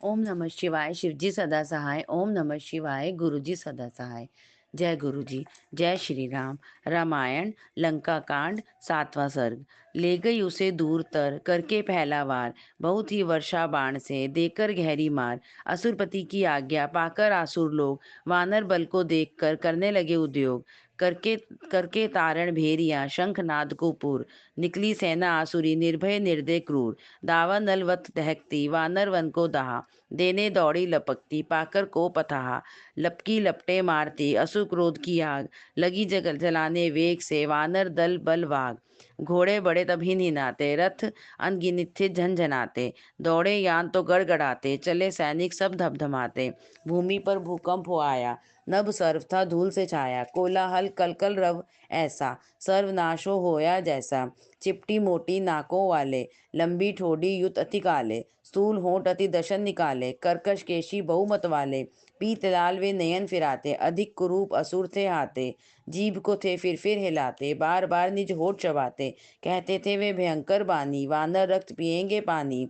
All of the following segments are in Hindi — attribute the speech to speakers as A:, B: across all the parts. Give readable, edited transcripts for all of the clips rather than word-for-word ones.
A: ओम नमः शिवाय। शिवजी सदा सहाय। ओम नमः शिवाय। गुरुजी सदा सहाय। जय गुरु जी। जय श्री राम। रामायण लंका कांड 7वां सर्ग। ले गई उसे दूर तर करके पहला वार, बहुत ही वर्षा बाण से देकर गहरी मार। असुरपति की आज्ञा पाकर आसुर लोग वानर बल को देखकर करने लगे उद्योग। करके करके तारण भेरिया शंखनाद को पूर, निकली सेना आसुरी निर्भय निर्दय क्रूर। दावा नलवत दहकती वानर वन को दहा, देने दौड़ी लपकती पाकर को पथाहा। लपकी लपटे मारती असुर क्रोध की आग, लगी जगल जलाने वेग से वानर दल बल वाग। घोड़े बड़े तभी निनाते, रथ अनगिनित थे झनझनाते। दौड़े यान तो गड़गड़ाते, चले सैनिक सब धमधमाते। भूमि पर भूकंप हो आया, नभ सर्व था धूल से छाया। कोलाहल कलकल रव ऐसा, सर्वनाशो होया जैसा। चिपटी मोटी नाकों वाले, लंबी ठोड़ी युत अति काले। स्थूल होंठ अति दशन निकाले, कर्कश केशी बहुमत वाले। पीत लाल वे नयन फिराते, अधिक कुरूप असुर थे हाथे। जीभ को थे फिर हिलाते, बार बार निज होठ चबाते। कहते थे वे भयंकर बानी, वानर रक्त पिएंगे पानी।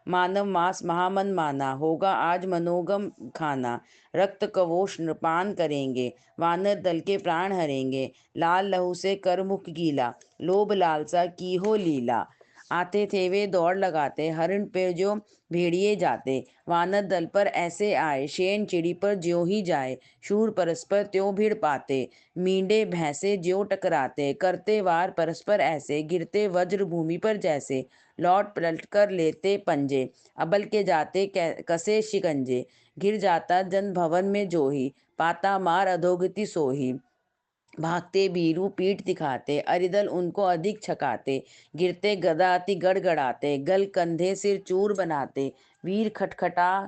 A: मानव मास महामन माना, होगा आज मनोगम खाना। रक्त कवोश नृपान करेंगे, वानर दल के प्राण हरेंगे। लाल लहू से कर मुख गीला, लोभ लालसा की हो लीला। आते थे वे दौड़ लगाते, हरिण पे जो भेड़िए जाते। वानर दल पर ऐसे आए, शेन चिड़ी पर ज्यों ही जाए। शूर परस्पर त्यों भिड़ पाते, मींडे भैंसे ज्यों टकराते। करते वार परस्पर ऐसे, गिरते वज्र भूमि पर जैसे। लौट पलट कर लेते पंजे, अबल के जाते कसे शिकंजे। गिर जाता जन भवन में जोही, पाता मार अधोगति सोही। भागते बीरू पीठ दिखाते, अरिदल उनको अधिक छकाते। गिरते गदा अति गड़गड़ाते, गल कंधे सिर चूर बनाते। वीर खटखटा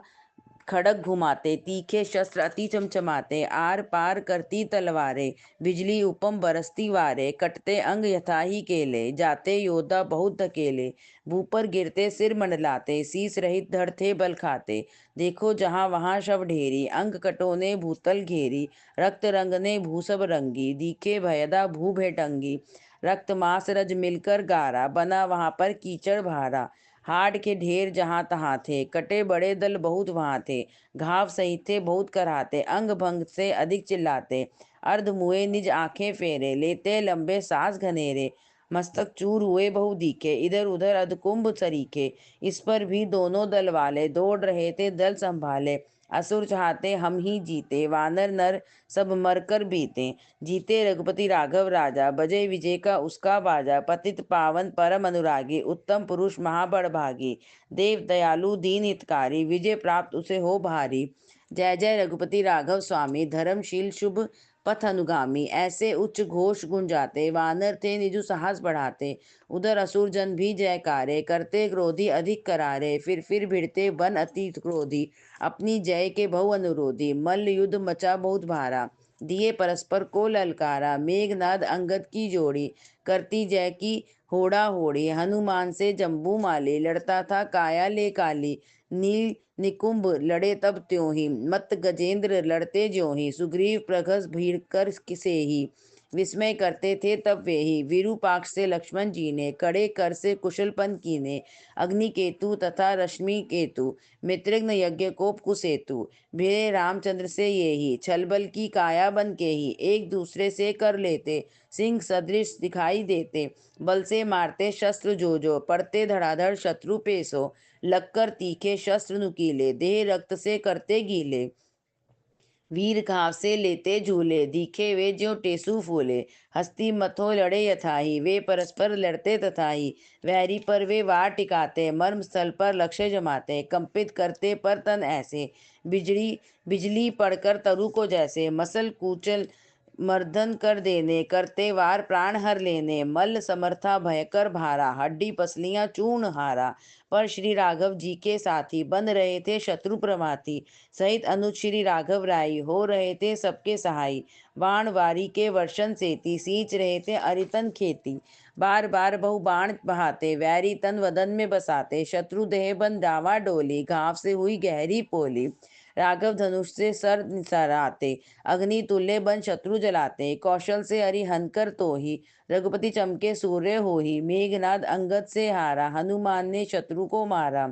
A: खड़ग घुमाते, तीखे शस्त्र अति चमचमाते। आर पार करती तलवारें, बिजली उपम बरसती वारे। कटते अंग यथा ही केले, जाते योद्धा बहुत धकेले। भूपर गिरते सिर मंडलाते, शीस रहित धड़ थे बल खाते। देखो जहाँ वहाँ शव ढेरी, अंग कटोने भूतल घेरी। रक्त रंग ने भू सब रंगी, दिखे भयदा भू भेटंगी। रक्त मांस रज मिलकर गारा, बना वहां पर कीचड़ भारा। हाड़ के ढेर जहां तहां थे, कटे बड़े दल बहुत वहां थे। घाव सही थे बहुत कराते, अंग भंग से अधिक चिल्लाते। अर्ध मुए निज आंखें फेरे, लेते लंबे सांस घनेरे। मस्तक चूर हुए बहु दिखे, इधर उधर अधकुंभ सरीखे। इस पर भी दोनों दल वाले दौड़ रहे थे दल संभाले। असुर चाहते हम ही जीते, वानर नर सब मरकर बीते। जीते रघुपति राघव राजा, बजे विजय का उसका बाजा। पतित पावन परम अनुरागी, उत्तम पुरुष महाबड़ भागी। देव दयालु दीन हितकारी, विजय प्राप्त उसे हो भारी। जय जय रघुपति राघव स्वामी, धर्मशील शुभ पथ अनुगामी। ऐसे उच्च घोष गुंजाते, वानर थे निजु साहस बढ़ाते। उधर असुर जन भी जयकारे, करते क्रोधी अधिक करारे। फिर भिड़ते बन अति क्रोधी, अपनी जय के बहु अनुरोधी। मल्ल युद्ध मचा बहुत भारा, दिए परस्पर को ललकारा। मेघनाद अंगद की जोड़ी, करती जय की होड़ा होड़ी। हनुमान से जम्बू माली, लड़ता था काया ले काली। नील निकुंभ लड़े तब त्यों ही, मत गजेंद्र लड़ते ज्यों ही। सुग्रीव प्रघस भीड़ कर किसे ही, विस्मय करते थे तब वे ही। विरूपाक्ष से लक्ष्मण जी ने, कड़े कर से कुशलपन कीने। अग्नि केतु तथा रश्मि केतु, मित्रघ्न यज्ञ कोप कुसेतु। भिड़े रामचंद्र से ये ही, छल बल की काया बन के ही। एक दूसरे से कर लेते, सिंह सदृश दिखाई देते। बल से मारते शस्त्र जो पड़ते धड़ाधड़ शत्रु पेशो। लगकर तीखे शस्त्र नुकीले, देह रक्त से करते गीले। वीर घाव से लेते झूले, दिखे वे ज्यों टेसू फूले। हस्ती मथो लड़े यथाही, वे परस्पर लड़ते तथाही। वैरी पर वे वार टिकाते, मर्म स्थल पर लक्ष्य जमाते। कंपित करते पर तन ऐसे, बिजली बिजली पड़कर तरु को जैसे। मसल कूचल मर्दन कर देने, करते वार प्राण हर लेने। मल्ल समर्था भयकर भारा, हड्डी पसलियां चूर्ण हारा। पर श्री राघव जी के साथी, बन रहे थे शत्रु प्रमाती। सहित अनुज श्री राघव राई, हो रहे थे सबके सहाई। बाण वारी के वर्षण सेती, सींच रहे थे अरितन खेती। बार बार बहु बाण बहाते, वैरी तन वदन में बसाते। शत्रु देह बन डावा डोली, घाव से हुई गहरी पोली। राघव धनुष से सर निसराते, अग्नि तुल्य बन शत्रु जलाते। कौशल से अरिहंत कर तो ही, रघुपति चमके सूर्य हो ही। मेघनाद अंगद से हारा, हनुमान ने शत्रु को मारा।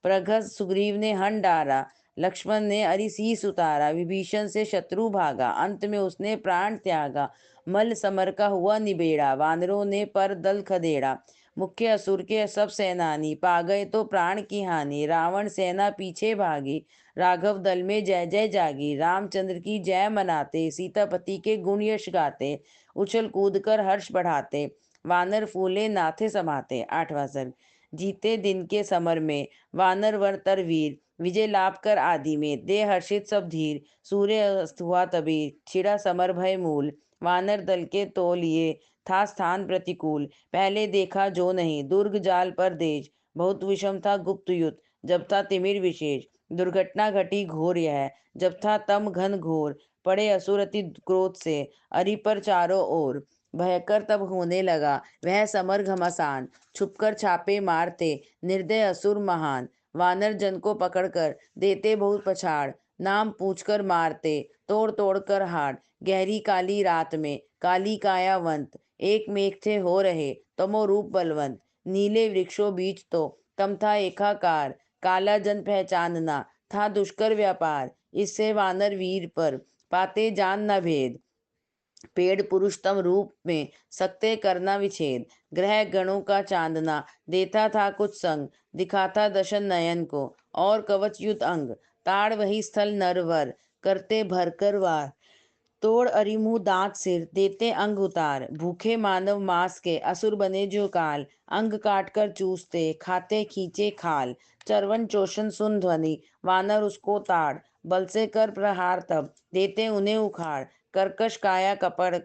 A: प्रगत सुग्रीव ने हन डारा, लक्ष्मण ने अरिसीस उतारा, विभीषण से शत्रु भागा, अंत में उसने प्राण त्यागा। मल समर का हुआ निबेड़ा, वानरों ने पर दल खदेड़ा। मुख्य असुर के सब सेनानी, पा गए तो प्राण की हानि। रावण सेना पीछे भागी, राघव दल में जय जय जागी। रामचंद्र की जय मनाते, सीतापति के गुण यश गाते। उछल कूद कर हर्ष बढ़ाते, वानर फूले नाथे समाते। 8वां सर्ग। जीते दिन के समर में, वानर वर तर वीर। विजय लाभ कर आदि में, दे हर्षित सब धीर। सूर्य अस्त हुआ तभी, छिड़ा समर भय मूल। वानर दल के तो लिए, था स्थान प्रतिकूल। पहले देखा जो नहीं, दुर्ग जाल पर देश। बहुत विषम था गुप्त युद्ध, जब था तिमिर विशेष। दुर्घटना घटी घोर यह, जब था तम घन घोर। पड़े असुर अति क्रोध से, अरि पर चारों ओर। भयकर तब होने लगा वह समर घमासान। छुपकर छापे मारते, निर्दय असुर महान। वानर जन को पकड़कर देते बहुत पछाड़। नाम पूछकर मारते, तोड़ तोड़ कर हाड़। गहरी काली रात में, काली कायावंत। एक मेघ थे हो रहे, तमो रूप बलवंत। नीले वृक्षों बीच तो, तम था एकाकार। काला जन पहचानना, था दुष्कर व्यापार। इससे वानर वीर पर, पाते जान न भेद। पेड़ पुरुषतम रूप में, सकते करना विच्छेद। ग्रह गणों का चांदना, देता था कुछ संग। दिखाता दशन नयन को, और कवच युत अंग। ताड़ वही स्थल नरवर, करते भरकर वार। तोड़ अरिमुह दांत सिर, देते अंग उतार। भूखे मानव मांस के, असुर बने जो काल। अंग काट कर चूसते, खाते खींचे खाल। चरवन चोषण सुन ध्वनि, वानर उसको ताड़। बल से कर प्रहार तब, देते उन्हें उखाड़। कर्कश काया कपड़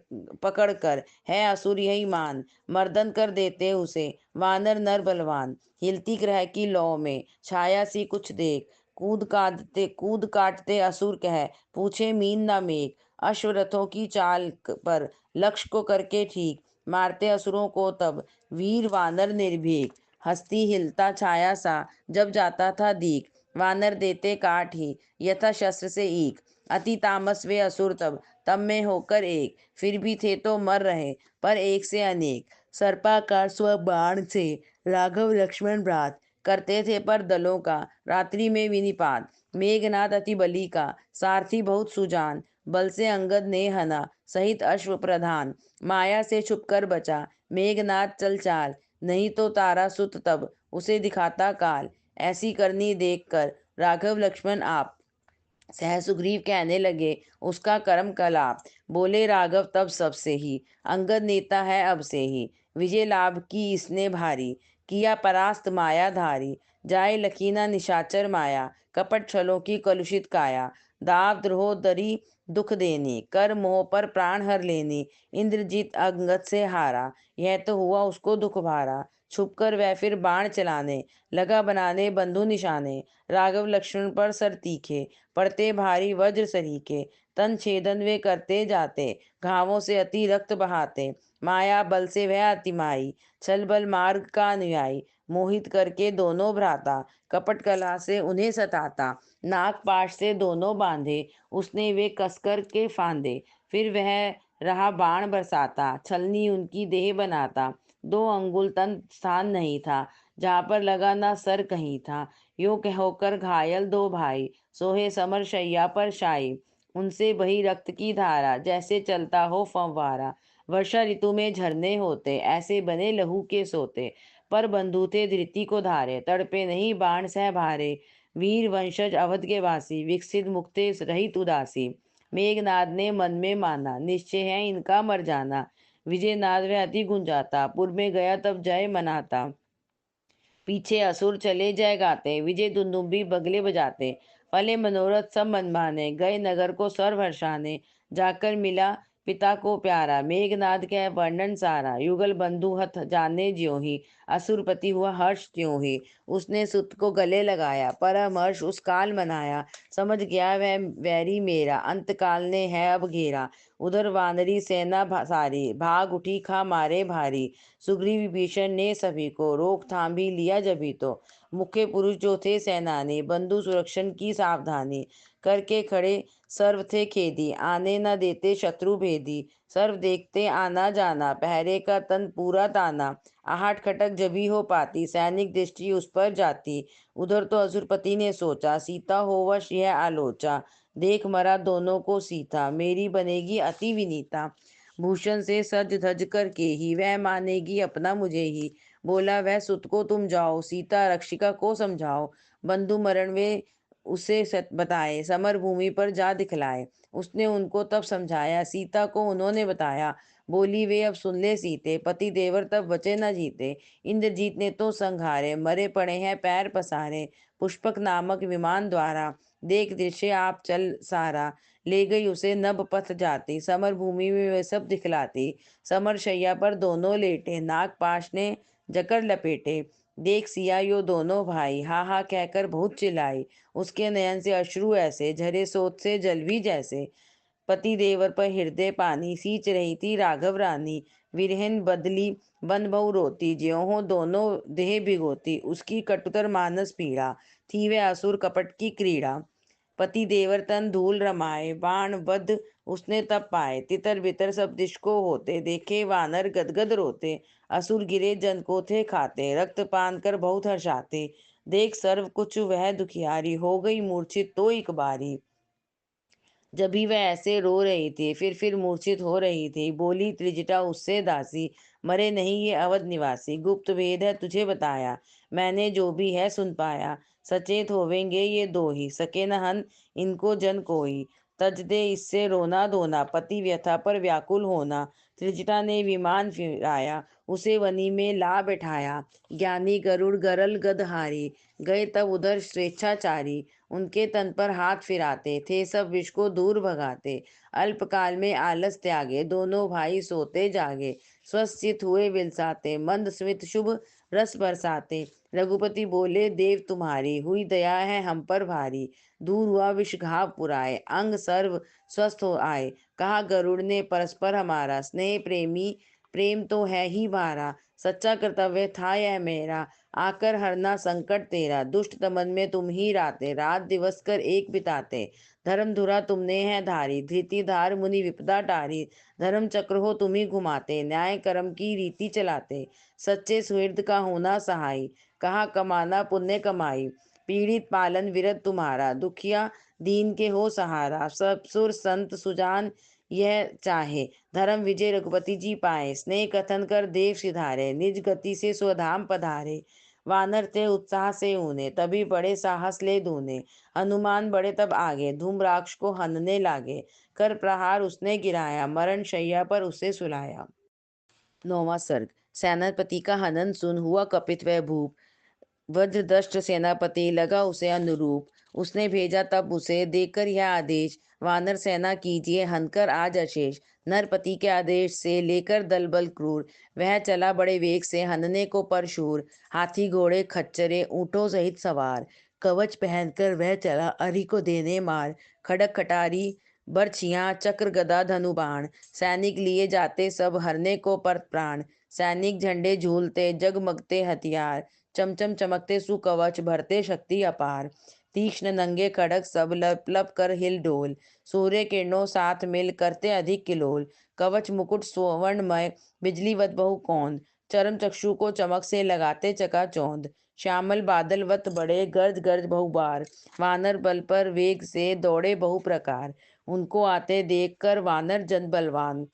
A: पकड़ कर, है असुर यही मान। मर्दन कर देते उसे, वानर नर बलवान। हिलती ग्रह की लौ में, छाया सी कुछ देख। कूद काटते असुर कह, पूछे मीन ना मेघ। अश्वरथों की चाल पर, लक्ष्य को करके ठीक। मारते असुरों को तब, वीर वानर निर्भीक। हस्ती हिलता छाया सा, जब जाता था दीक। वानर देते काट ही, यथा शस्त्र से ईक। अति तामस वे असुर तब में होकर एक। फिर भी थे तो मर रहे, पर एक से अनेक। सर्पाकार स्व बाण से, राघव लक्ष्मण भ्रात। करते थे पर दलों का, रात्रि में विनिपात। मेघनाद अति बली का, सारथी बहुत सुजान। बल से अंगद ने हना, सहित अश्व प्रधान। माया से छुपकर बचा, मेघनाद चल चाल। नहीं तो तारा सुत तब, उसे दिखाता काल। ऐसी करनी देखकर, राघव लक्ष्मण आप। सह सुग्रीव कहने लगे, उसका कर्म कलाप। बोले राघव तब सबसे ही, अंगद नेता है अब से ही। विजय लाभ की इसने भारी, किया परास्त मायाधारी। जाए लकीना निशाचर माया, कपट छलों की कलुषित काया। दाव द्रोह दरी दुख देनी, कर मोह पर प्राण हर लेनी। इंद्रजीत अंगद से हारा, यह तो हुआ उसको दुख भारा। छुपकर वह फिर बाण चलाने, लगा बनाने बंधु निशाने। राघव लक्ष्मण पर सर तीखे, पड़ते भारी वज्र सरीखे। तन छेदन वे करते जाते, घावों से अति रक्त बहाते। माया बल से वह अतिमाई, छल बल मार्ग का अनुयायी। मोहित करके दोनों भ्राता, कपट कला से उन्हें सताता। नाग पाश से दोनों बांधे, उसने वे कसकर के फांदे। फिर वह रहा बाण बरसाता, छलनी उनकी देह बनाता। 2 अंगुल तन स्थान नहीं था, जहाँ पर लगा ना सर कहीं था। यूं होकर घायल 2 भाई, सोहे समर शैया पर शाई। उनसे बही रक्त की धारा, जैसे चलता हो फव्वारा। वर्षा ऋतु में झरने होते, ऐसे बने लहू के सोते। पर बंधु थे धृति को धारे, तड़पे नहीं बाण सह भारे। वीर वंशज अवध के वासी, विकसित मुक्ते रहित उदासी। मेघनाद ने मन में माना, निश्चय है इनका मर जाना। विजय नाद वह अति गुंजाता, पुर में गया तब जय मनाता। पीछे असुर चले जय गाते, विजय दुंदुभी बगले बजाते। फले मनोरथ सब मन भाने, गए नगर को सर्व हर्षाने। जाकर मिला पिता को प्यारा, मेघनाद कह वर्णन सारा। युगल बंधु हथ जाने ज्यों ही, असुरपति हुआ हर्ष त्यों ही। उसने सुत को गले लगाया, परम हर्ष उस काल मनाया। समझ गया वह वैरी मेरा, अंत काल ने है अब घेरा। उधर वानरी सेना सारी, भाग उठी खा मारे भारी। सुग्रीव विभीषण ने सभी को, रोक थाम भी लिया जभी तो। मुख्य पुरुष जो थे सेनानी, बंधु सुरक्षण की सावधानी। करके खड़े सर्व थे खेदी, आने न देते शत्रु भेदी। सर्व देखते आना जाना, पहरे का तन पूरा ताना। आहट खटक जभी हो पाती, सैनिक दृष्टि उस पर जाती। उधर तो असुरपति ने सोचा, सीता हो वश यह आलोचा, देख मरा दोनों को सीता, मेरी बनेगी अति विनीता। भूषण से सज धज कर के ही वह मानेगी अपना मुझे ही। बोला वह सुत को तुम जाओ, सीता रक्षिका को समझाओ। बंधु मरण वे उसे सत बताए, समर भूमि पर जा दिखलाए। उसने उनको तब समझाया, सीता को उन्होंने बताया। बोली वे अब सुन ले सीते, पति देवर तब बचे न जीते। इंद्रजीत ने तो संघारे, मरे पड़े हैं पैर पसारे। पुष्पक नामक विमान द्वारा, देख दृश्य आप चल सारा। ले गई उसे नभ पथ जाती, समर भूमि में वे सब दिखलाती। समर शैया पर दोनों लेटे, नागपाश ने जकड़ लपेटे। देख सिया यो दोनों भाई, हा हा कहकर बहुत चिल्लाई। उसके नयन से अश्रु ऐसे झरे, सोत से जल भी जैसे। पति देवर पर हृदय पानी, सींच रही थी राघव रानी। विरहन बदली बन बहु रोती, ज्यों हो दोनों देह भिगोती। उसकी कटुतर मानस पीड़ा, थी वह असुर कपट की क्रीड़ा। पति देवर तन धूल रमाए, बाण बद उसने तब पाए। तितर बितर सब दिश को होते, देखे वानर गदगद रोते। असुर गिरे जन को थे खाते, रक्त पान कर बहुत हर्षाते। देख सर्व कुछ वह दुखियारी, हो गई मूर्छित तो एक बारी। जब भी वह ऐसे रो रही थी, फिर मूर्छित हो रही थी। बोली त्रिजटा उससे दासी, मरे नहीं ये अवध निवासी। गुप्त वेद है तुझे बताया, मैंने जो भी है सुन पाया। सचेत होवेंगे ये दो ही, सके न हन इनको जन कोई। तज दे इससे रोना धोना, पति व्यथा पर व्याकुल होना। त्रिजटा ने विमान फिराया, उसे वनी में ला बैठाया। ज्ञानी गरुड़ गरल गदहारी, गए तब उधर स्वेच्छाचारी। उनके तन पर हाथ फिराते थे, सब विष को दूर भगाते। अल्पकाल में आलस त्यागे, दोनों भाई सोते जागे। स्वस्थित हुए विलसाते, मंद स्मित शुभ रस बरसाते। रघुपति बोले देव तुम्हारी, हुई दया है हम पर भारी। दूर हुआ विष घाव पुराए, अंग सर्व स्वस्थ हो आए। कहा गरुड़ ने परस्पर हमारा, स्नेह प्रेमी प्रेम तो है ही मारा। सच्चा कर्तव्य था यह मेरा, आकर हरना संकट तेरा। दुष्ट दमन में तुम ही राते, रात दिवस कर एक बिताते। धर्म धुरा तुमने है धारी, धृति धार मुनि विपदा टारी। धर्म चक्र हो तुम ही घुमाते, न्याय कर्म की रीति चलाते। सच्चे सुहृद का होना सहाय, कहा कमाना पुण्य कमाई। पीड़ित पालन विरत तुम्हारा, दुखिया दीन के हो सहारा। सब सुर संत सुजान यह चाहे, धर्म विजय रघुपति जी पाए। स्नेह कथन कर देव सिधारे, निज गति से स्वधाम पधारे। वानर थे उत्साह से ऊने, तभी बड़े साहस ले दूने। हनुमान बड़े तब आगे, धूम राक्ष को हनने लागे। कर प्रहार उसने गिराया, मरण शैया पर उसे सुलाया। 9वां सर्ग। सेनापति का हनन सुन हुआ कपित वह भूप। वज्रदष्ट सेनापति लगा उसे अनुरूप। उसने भेजा तब उसे देकर यह आदेश, वानर सेना कीजिए हनकर आज अशेष। नरपति के आदेश से लेकर दल बल क्रूर, वह चला बड़े वेग से हनने को परशूर। हाथी घोड़े खच्चरे ऊंटों सहित सवार, कवच पहनकर वह चला अरि को देने मार। खड़क खटारी बरछियां चक्र गदा धनुबाण, सैनिक लिए जाते सब हरने को पर प्राण। सैनिक झंडे झूलते जगमगते हथियार, चमचम चमकते सुकवच भरते शक्ति अपार। तीक्ष्ण नंगे खड़ग सब लप लप कर हिल डोल, सूर्य किरणों साथ मिल करते अधिक किलोल। कवच मुकुट सुवर्णमय बिजलीवत बहु कौंद, चरम चक्षु को चमक से लगाते चकाचौंध। श्यामल बादल वत बड़े गर्ज गर्ज बहु बार, वानर बल पर वेग से दौड़े बहु प्रकार। उनको आते देख कर वानर जन बलवान,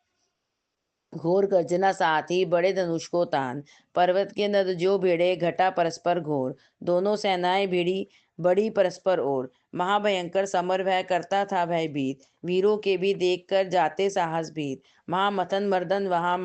A: घोर गर्जना साथ ही बड़े धनुष को तान। पर्वत के नद जो भिड़े घटा परस्पर घोर, दोनों सेनाएं भिड़ी बड़ी परस्पर ओर। महाभयंकर समर वह करता था भयभीत, वीरों के भी देख कर जाते साहस भीत। महामथन मर्दन वहां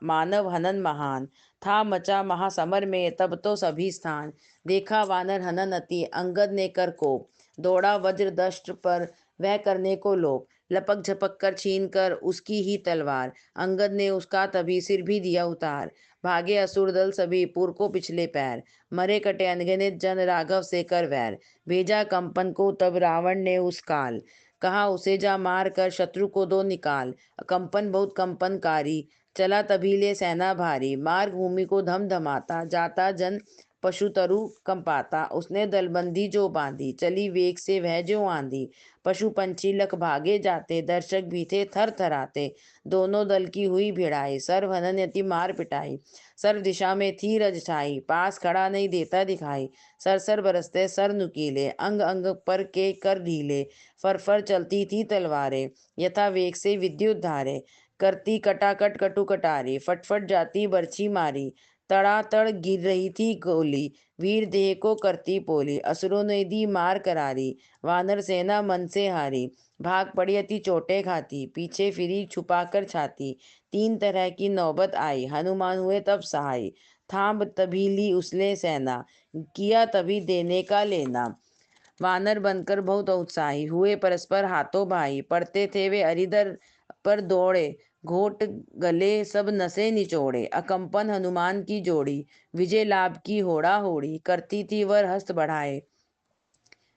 A: मानव हनन महान, था मचा महासमर में तब तो सभी स्थान। देखा वानर हनन अति अंगद ने कर कोप, दौड़ा वज्र दष्ट पर वह करने को लोप। लपक झपक कर छीन कर उसकी ही तलवार, अंगद ने उसका तभी सिर भी दिया उतार। भागे असुर दल सभी पुर को पिछले पैर, मरे कटे अनगिनत जन राघव से कर वैर। भेजा कंपन को तब रावण ने उस काल, कहा उसे जा मार कर शत्रु को दो निकाल। कंपन बहुत कंपनकारी, चला तभी ले सेना भारी। मार्ग भूमि को धम धमाता, जाता जन पशु तरु कंपाता। उसने दलबंदी जो बांधी, चली वेग से वह जो आंधी। पशु पंछी लख भागे जाते, दर्शक भी थे थर थराते। दोनों दल की हुई भिड़ाई, सर्व हनन यति मार पिटाई। सर्व दिशा में थी रज छाई, पास खड़ा नहीं देता दिखाई। सरसर बरसते सर नुकीले, अंग अंग पर के कर ढीले। फर चलती थी तलवारें, यथा वेग से विद्युत धारे। करती कटाकट कटु कटारी, फटफट जाती बरछी मारी। तड़ातड़ गिर रही थी गोली, वीर देह को करती पोली। असुरों ने दी मार करारी, वानर सेना मन से हारी। भाग पड़ी अति चोटें खाती, पीछे फिरी छुपाकर छाती। तीन तरह की नौबत आई, हनुमान हुए तब सहाय। थाम तभी ली उसने सेना, किया तभी देने का लेना। वानर बनकर बहुत उत्साही हुए, परस्पर हाथों भाई। पड़ते थे वे अरिदर पर दौड़े, घोट गले सब नसें निचोड़े। अकंपन हनुमान की जोड़ी, विजय लाभ की होड़ा होड़ी। करती थी वर हस्त बढ़ाए,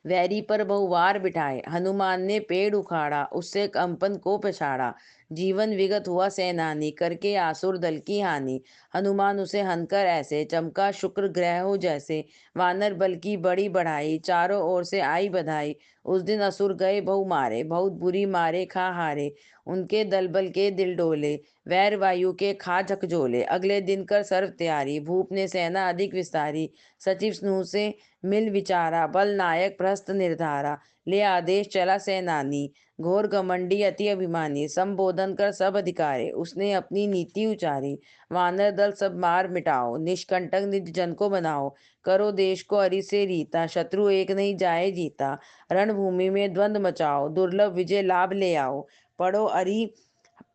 A: वैरी पर बहुवार बिठाए। हनुमान ने पेड़ उखाड़ा, उससे कंपन को पछाड़ा। जीवन विगत हुआ सेनानी, करके आसुर दल की हानि। हनुमान उसे हनकर ऐसे, चमका शुक्र ग्रह हो जैसे। वानर बल की बड़ी बढ़ाई, चारों ओर से आई बधाई। उस दिन असुर गए बहु मारे, बहुत बुरी मारे खा हारे। उनके दल बल के दिल डोले, वैर वायु के खा झकझोले। अगले दिन कर सर्व तैयारी, भूप ने सेना अधिक विस्तारी। सचिव स्नूह से मिल विचारा, बल नायक प्रहस्त निर्धारा। ले आदेश चला सेनानी, घोर घमंडी अति अभिमानी। संबोधन कर सब अधिकारे, उसने अपनी नीति उचारी। वानर दल सब मार मिटाओ, निष्कंटक निज जन को बनाओ। करो देश को अरि से रीता, शत्रु एक नहीं जाए जीता। रणभूमि में द्वंद्व मचाओ, दुर्लभ विजय लाभ ले आओ। पढ़ो अरि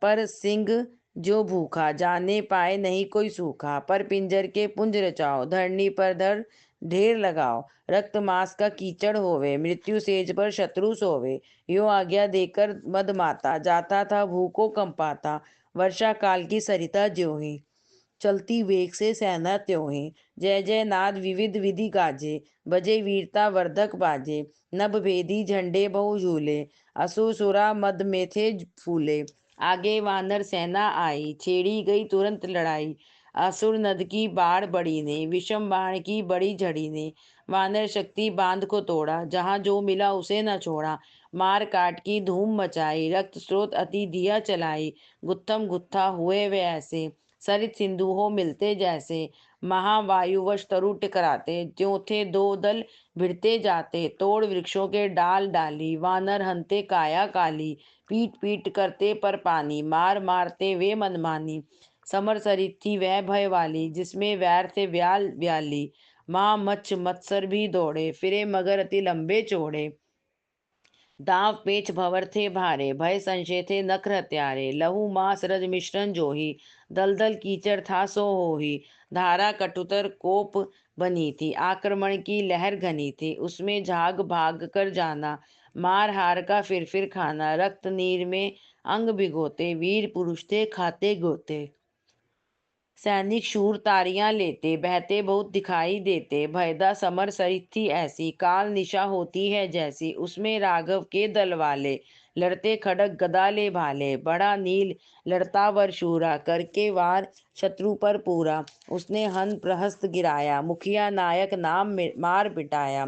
A: पर सिंह जो भूखा, जाने पाए नहीं कोई सूखा। पर पिंजर के पुंज रचाओ, धरनी पर धर ढेर लगाओ। रक्त मांस का कीचड़ होवे, मृत्यु सेज पर शत्रु सोवे। यो आज्ञा देकर मदमाता, जाता था भूखों कंपाता। वर्षा काल की सरिता ज्यों चलती वेग से सेना त्यों ही। जय जय नाद विविध विधि गाजे, बजे वीरता वर्धक बाजे। नभ भेदी झंडे बहु झूले, असुर सुरा मद में थे फूले। आगे वानर सेना आई, छेड़ी गई तुरंत लड़ाई। असुर नद की बाढ़ बड़ी ने, विषम बाण की बड़ी झड़ी ने। वानर शक्ति बांध को तोड़ा, जहां जो मिला उसे न छोड़ा। मार काट की धूम मचाई, रक्त स्रोत अति दिया चलाई। गुत्थम गुत्था हुए वे ऐसे, सरित सिंधु हो मिलते जैसे। महावायुवश तरु टकराते, त्यों थे दो दल भिड़ते जाते। तोड़ वृक्षों के डाल डाली, वानर हंते काया काली। पीट पीट करते पर पानी, मार मारते वे मनमानी। समर सरित थी वह भय वाली, जिसमें वैर थे व्याल व्याली। माँ मच्छ मत्सर भी दौड़े, फिरे मगर अति लंबे चौड़े। दाव पेच भंवर थे भारे, भय संशय थे नक्र हत्यारे। लहू मांस रज मिश्रण जोही, दल दल कीचड़ था सो होही। धारा कटुतर कोप बनी थी, आक्रमण की लहर घनी थी। उसमें झाग भाग कर जाना, मार हार का फिर खाना। रक्त नीर में अंग भिगोते, वीर पुरुष थे खाते गोते। सैनिक शूर तारियां लेते, बहते बहुत दिखाई देते। भयदा समर सरित थी ऐसी, काल निशा होती है जैसी। उसमें राघव के दल वाले, लड़ते खड़ग गदा ले भाले। बड़ा नील लड़ता वर शूरा, करके वार शत्रु पर पूरा। उसने हन प्रहस्त गिराया, मुखिया नायक नाम मार पिटाया।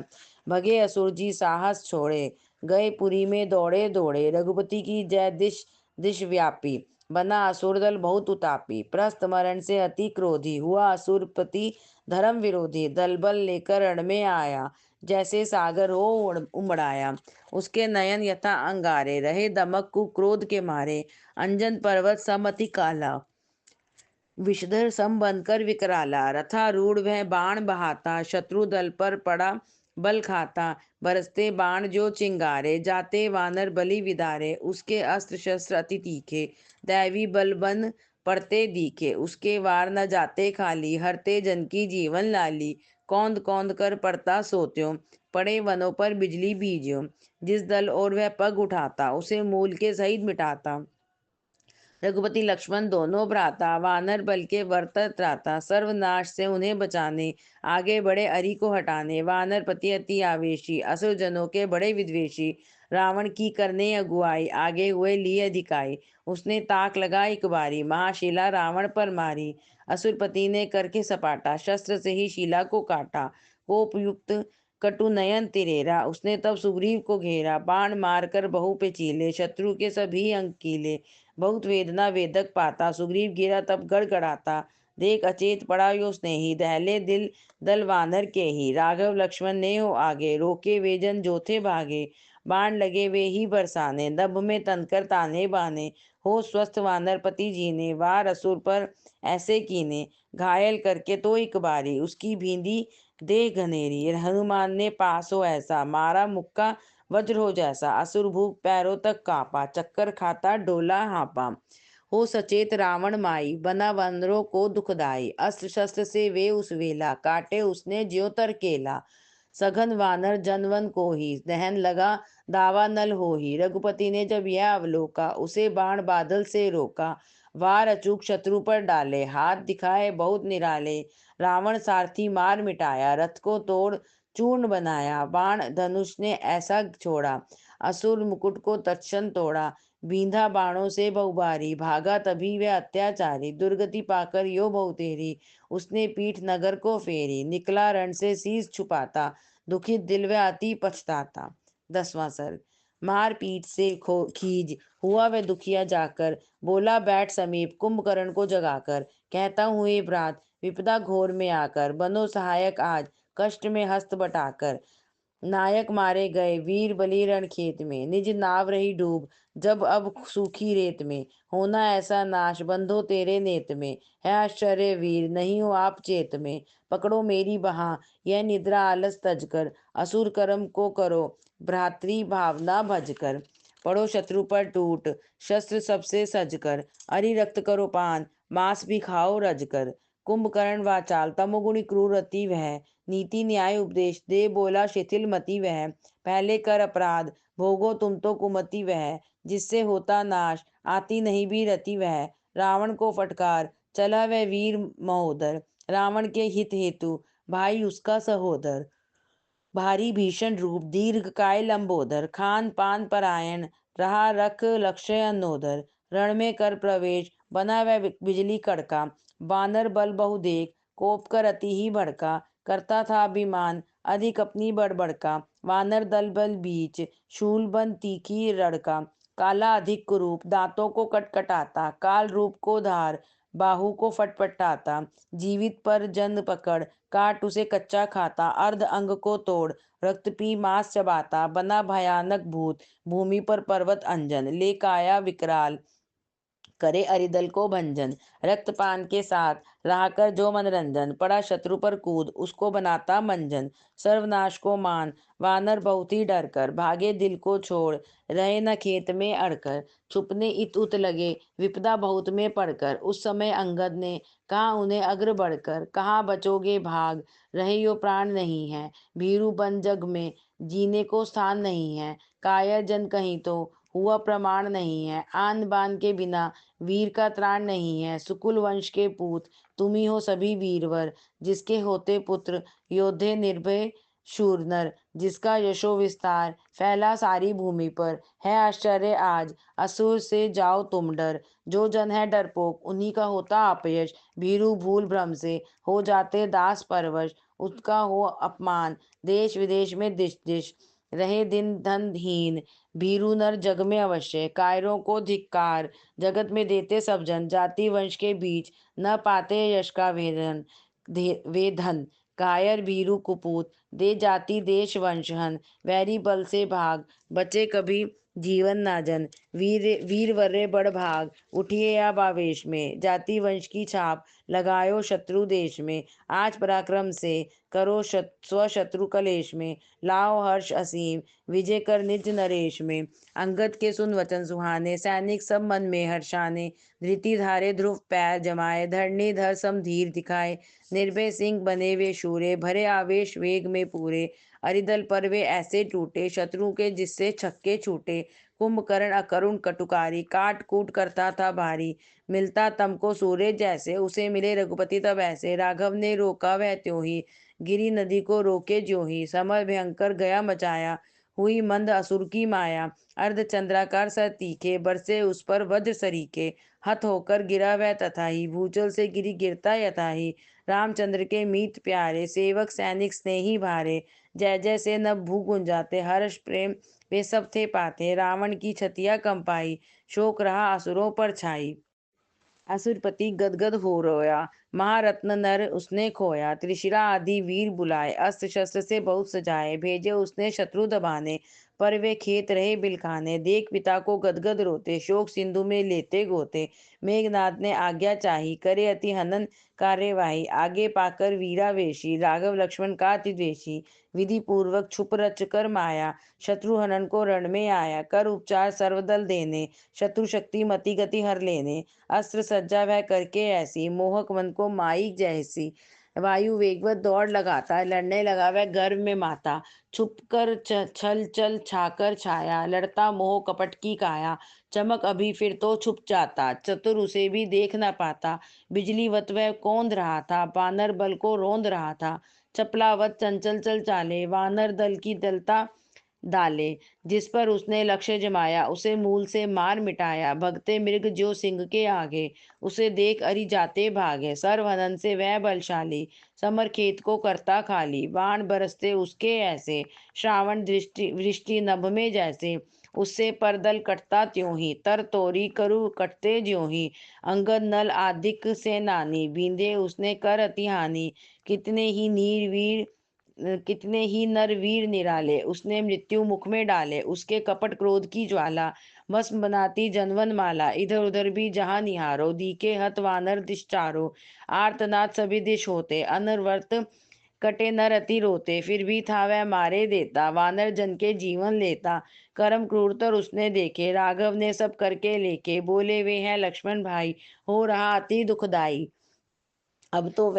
A: भगे असुर जी साहस छोड़े, गए पुरी में दौड़े दौड़े। रघुपति की जय दिश दिश व्यापी, बना असुरदल बहुत उतापी। प्रस्त मरण से अति क्रोधी, हुआ असुरपति धर्म विरोधी। दल बल लेकर रण में आया, जैसे सागर हो उमड़ाया। उसके नयन यथा अंगारे, रहे दमक कुक्रोध के मारे। अंजन पर्वत समति काला, विषधर सम बनकर विकराला। रथारूढ़ वह बाण बहाता, शत्रु दल पर पड़ा बल खाता। बरसते बाण जो चिंगारे, जाते वानर बलि विदारे। उसके अस्त्र शस्त्र अति तीखे, दैवी बल बन पड़ते दिखे। उसके वार न जाते खाली, हरते जन की जीवन लाली। कौंद कौंद कर पड़ता सोत्यों, पड़े वनों पर बिजली बीज्यों। जिस दल और वह पग उठाता, उसे मूल के सहित मिटाता। रघुपति लक्ष्मण दोनों भ्राता वानर बल के वर्त त्राता, सर्वनाश से उन्हें बचाने आगे बढ़े अरि को हटाने। वानर पति अति आवेशी, असुर जनों के बड़े विद्वेषी, रावण की करने अगुवाई, आगे हुए लिए अधिकाई। उसने ताक लगा एक बारी, महाशिला रावण पर मारी। असुरपति ने करके सपाटा, शस्त्र से ही शिला को काटा। कोप युक्त कटु नयन तिरेरा, उसने तब सुग्रीव को घेरा। बाण मारकर बहु पे चीले, शत्रु के सभी अंग कीले। बहुत वेदना वेदक पाता, सुग्रीव गिरा तब गड़गड़ाता। देख अचेत पड़ा यो स्नेही, दहले दिल दल वानर के ही। राघव लक्ष्मण ने हो आगे, रोके वे जन जो थे भागे। बाण लगे वे ही बरसाने, नभ में तनकर ताने बाने। हो स्वस्थ वानर पति जी ने, वार असुर पर ऐसे कीने। घायल करके तो एक बारी, उसकी भींदी देह घनेरी। हनुमान ने पास हो ऐसा, मारा मुक्का वज्र हो जैसा। असुर भूख पैरों तक कांपा, चक्कर खाता डोला हाँपा। हो सचेत रावण माई, बना वानरों को दुखदाई। अस्त्र शस्त्र से वे उस वेला, काटे उसने ज्यों तर केला। सघन वानर जनवन को ही, दहन लगा दावा नल हो ही। रघुपति ने जब यह अवलोका, उसे बाण बादल से रोका। वार अचूक शत्रु पर डाले, हाथ दिखाए बहुत निराले। रावण सारथी मार मिटाया, रथ को तोड़ चूर्ण बनाया। बाण धनुष ने ऐसा छोड़ा, असुर मुकुट को तत्क्षण तोड़ा। बींधा बाणों से बहुबारी, भागा तभी वह अत्याचारी। दुर्गति पाकर यो बहुतेरी, उसने पीठ नगर को फेरी। निकला रण से शीस छुपाता, दुखित दिल वह अति पछताता। 10वां सर्ग। मार पीठ से खीज हुआ वह दुखिया जाकर, बोला बैठ समीप कुंभकर्ण को जगाकर। कहता हूँ हे भ्रात, विपदा घोर में आकर, बनो सहायक आज कष्ट में हस्त बटाकर। नायक मारे गए वीर बलि रण खेत में, निज नाव रही डूब जब अब सूखी रेत में। होना ऐसा नाश बंधो तेरे नेत में, है आश्चर्य वीर नहीं हो आप चेत में। पकड़ो मेरी बहा यह निद्रा आलस तज कर, असुर कर्म को करो भ्रातृ भावना भज कर। पड़ो शत्रु पर टूट शस्त्र सबसे सज कर, अरि रक्त करो पान मांस भी खाओ रज कर। कुंभकर्ण वाचाल तमोगुणी क्रूर अति वह, नीति न्याय उपदेश दे बोला शिथिल मति वह। पहले कर अपराध भोगो तुम तो कुमति वह, जिससे होता नाश आती नहीं भी रति वह। रावण को फटकार चला वह वीर महोदर, रावण के हित हेतु भाई उसका सहोदर। भारी भीषण रूप दीर्घ काय लंबोदर, खान पान परायण रहा रख लक्ष्य अन्नोदर। रण में कर प्रवेश बना वह बिजली कड़का, बानर बल बहु देख कोप कर अति ही भड़का। करता था अभिमान अधिक अपनी बड़बड़का, वानर दल बल बीच शूल बन तीखी रड़का। काला अधिक कुरूप दांतों को कटकटाता, काल रूप को धार बाहु को फटफटाता। जीवित पर जन पकड़ काट उसे कच्चा खाता, अर्ध अंग को तोड़ रक्त पी मांस चबाता। बना भयानक भूत भूमि पर पर्वत अंजन, ले काया विकराल करे अरिदल को भंजन। रक्तपान के साथ रहाकर जो मनरंजन, पड़ा शत्रु पर कूद उसको बनाता मंजन। सर्वनाश को मान वानर बहुत ही डर कर, भागे दिल को छोड़ रहे न खेत में अड़कर। छुपने इत उत लगे विपदा बहुत में पड़कर, उस समय अंगद ने कहा उन्हें अग्र बढ़कर। कहा बचोगे भाग रहे यो प्राण नहीं है, भीरू बन जग में जीने को स्थान नहीं है। कायर जन कहीं तो हुआ प्रमाण नहीं है, आन बान के बिना वीर का त्राण नहीं है। सुकुल वंश के पूत तुम ही हो सभी वीरवर, जिसके होते पुत्र योद्धे निर्भय शूर नर। जिसका यशो विस्तार फैला सारी भूमि पर, है आश्चर्य आज असुर से जाओ तुम डर। जो जन है डरपोक उन्हीं का होता अपयश, भीरू भूल भ्रम से हो जाते दास परवश। उसका हो अपमान देश विदेश में दिश दिश, रहे दिन धन हीन भीरू नर जग में अवश्य। कायरों को धिक्कार जगत में देते सब जन, जाति वंश के बीच न पाते यश का वे धन। कायर भीरू कुपूत दे जाति देश वंशहन, वैरी बल से भाग बचे कभी जीवन नाजन। वीर वर्रे बड़ भाग उठिए अब आवेश में, जाति वंश की छाप लगायो शत्रु देश में। आज पराक्रम से करो स्व शत्रु कलेश में, लाओ हर्ष असीम विजय कर निज नरेश में। अंगद के सुन वचन सुहाने, सैनिक सब मन में हर्षाने। धृति धारे ध्रुव पैर जमाए, धरणीधर सम धीर दिखाए। निर्भय सिंह बने वे शूरे, भरे आवेश वेग में पूरे। अरिदल पर वे ऐसे टूटे, शत्रु के जिससे छक्के छूटे। कुंभकर्ण अकरुण कटुकारी, काट कूट करता था भारी। मिलता तमको सूर्य जैसे, उसे मिले रघुपति तब ऐसे। राघव ने रोका वह त्यों ही, गिरी नदी को रोके ज्यों ही। समर भयंकर गया मचाया, हुई मंद असुर की माया। अर्ध चंद्राकार सर तीखे, बरसे उस पर वज्र सरीखे। हत होकर गिरा वह तथा ही, भूचल से गिरी गिरता यथा ही। रामचंद्र के मीत प्यारे, सेवक सैनिक स्नेही भारे। जय जय से नभ भू गुंजाते, हर्ष प्रेम वे सब थे पाते। रावण की छतिया कंपाई, शोक रहा असुरों पर छाई। असुरपति गदगद हो रोया, महारत्न नर उसने खोया। त्रिशिरा आदि वीर बुलाए, अस्त्र शस्त्र से बहुत सजाए। भेजे उसने शत्रु दबाने, पर वे खेत रहे बिलखाने। देख पिता को गदगद रोते, शोक सिंधु में लेते गोते। मेघनाद ने आज्ञा चाही, करे अति हनन कार्यवाही। आगे पाकर वीरावेशी, राघव लक्ष्मण का अति द्वेषी। विधि पूर्वक छुप रच कर माया, शत्रु हनन को रण में आया। कर उपचार सर्वदल देने, शत्रु शक्ति मति गति हर लेने। अस्त्र सज्जा वह करके ऐसी, मोहक मन को माई जैसी। वायु वेगवत दौड़ लगाता, लड़ने लगा वह गर्व में माता। छुप कर छल चल छाकर छाया, लड़ता मोह कपट की काया। चमक अभी फिर तो छुप जाता, चतुर उसे भी देख न पाता। बिजलीवत वह कौंध रहा था, बानर बल को रौंद रहा था। चपलावत चंचल चल चाले, वानर दल की दलता डाले। जिस पर उसने लक्ष्य जमाया, उसे मूल से मार मिटाया। भगते मृग जो सिंह के आगे, उसे देख अरि जाते भागे। सर्वहनन से वह बलशाली, समर खेत को करता खाली। बाण बरसते उसके ऐसे, श्रावण दृष्टि वृष्टि नभ में जैसे। उससे परदल कटता त्यों ही, तर तोरी करु कटते ज्यों ही। अंगद नल आदिक सेनानी, बींधे उसने कर अति हानि। कितने ही नर वीर निराले, उसने मृत्यु मुख में डाले। उसके कपट क्रोध की ज्वाला, भस्म बनाती जनवन माला। इधर उधर भी जहां निहारो, दीके हत वानर दिश चारो। आर्तनाद सभी दिश होते, अनवरत कटे नर अति रोते। फिर भी था वह मारे देता, वानर जन के जीवन लेता। कर्म क्रूरतर उसने देखे, राघव ने सब करके लेके। बोले वे हैं लक्ष्मण भाई, हो रहा अति दुखदाई। अब तो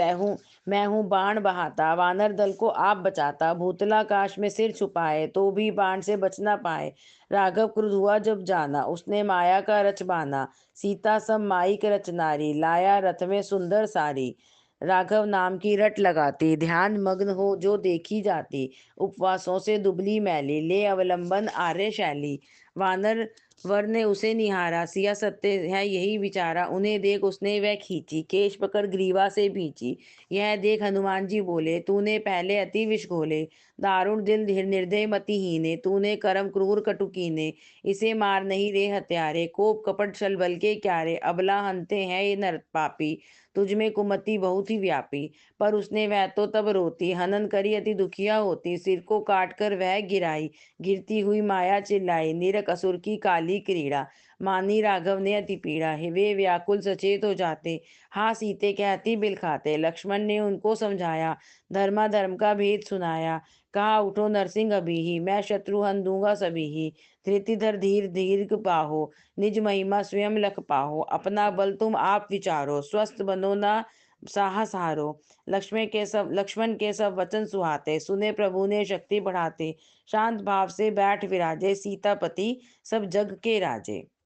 A: मैं हूँ बाण बहाता, वानर दल को आप बचाता। भूतलाकाश में सिर छुपाए, तो भी बाण से बच ना पाए। राघव क्रुद्ध हुआ जब जाना, उसने माया का रच बाना। सीता सब माई के रचनारी, लाया रथ में सुंदर सारी। राघव नाम की रट लगाती, ध्यान मग्न हो जो देखी जाती। उपवासों से दुबली मैली, ले अवलंबन आर्य शैली। वानर वर ने उसे निहारा, सिया सत्य है यही विचारा। उन्हें देख उसने वह खींची, केश पकड़ ग्रीवा से भींची। यह देख हनुमान जी बोले, तूने पहले अति विष घोले। दारुण दिल निर्दय मतिहीने, तूने कर्म क्रूर कटु कीने। इसे मार नहीं रे हत्यारे, कोप कपट छल बल के क्यारे। अबला हंते हैं ये नर पापी, तुझमें कुमति बहुत ही व्यापी। पर उसने वह तो तब रोती, हनन करी अति दुखिया होती। सिर को काट कर वह गिराई, गिरती हुई माया चिल्लाई। निरक असुर की काली क्रीड़ा, मानी राघव ने अति पीड़ा। वे व्याकुल सचेत हो जाते, हाँ सीते कहती बिल खाते। लक्ष्मण ने उनको समझाया, धर्माधर्म का भेद सुनाया। कहा उठो नरसिंह अभी ही, मैं शत्रु हन दूंगा सभी ही। धृतिधर धीर दीर्घ बाहो, निज महिमा स्वयं लख पाहो। अपना बल तुम आप विचारो, स्वस्थ बनो ना साहस हारो। लक्ष्मण के सब वचन सुहाते, सुने प्रभु ने शक्ति बढ़ाते। शांत भाव से बैठ विराजे, सीतापति सब जग के राजे।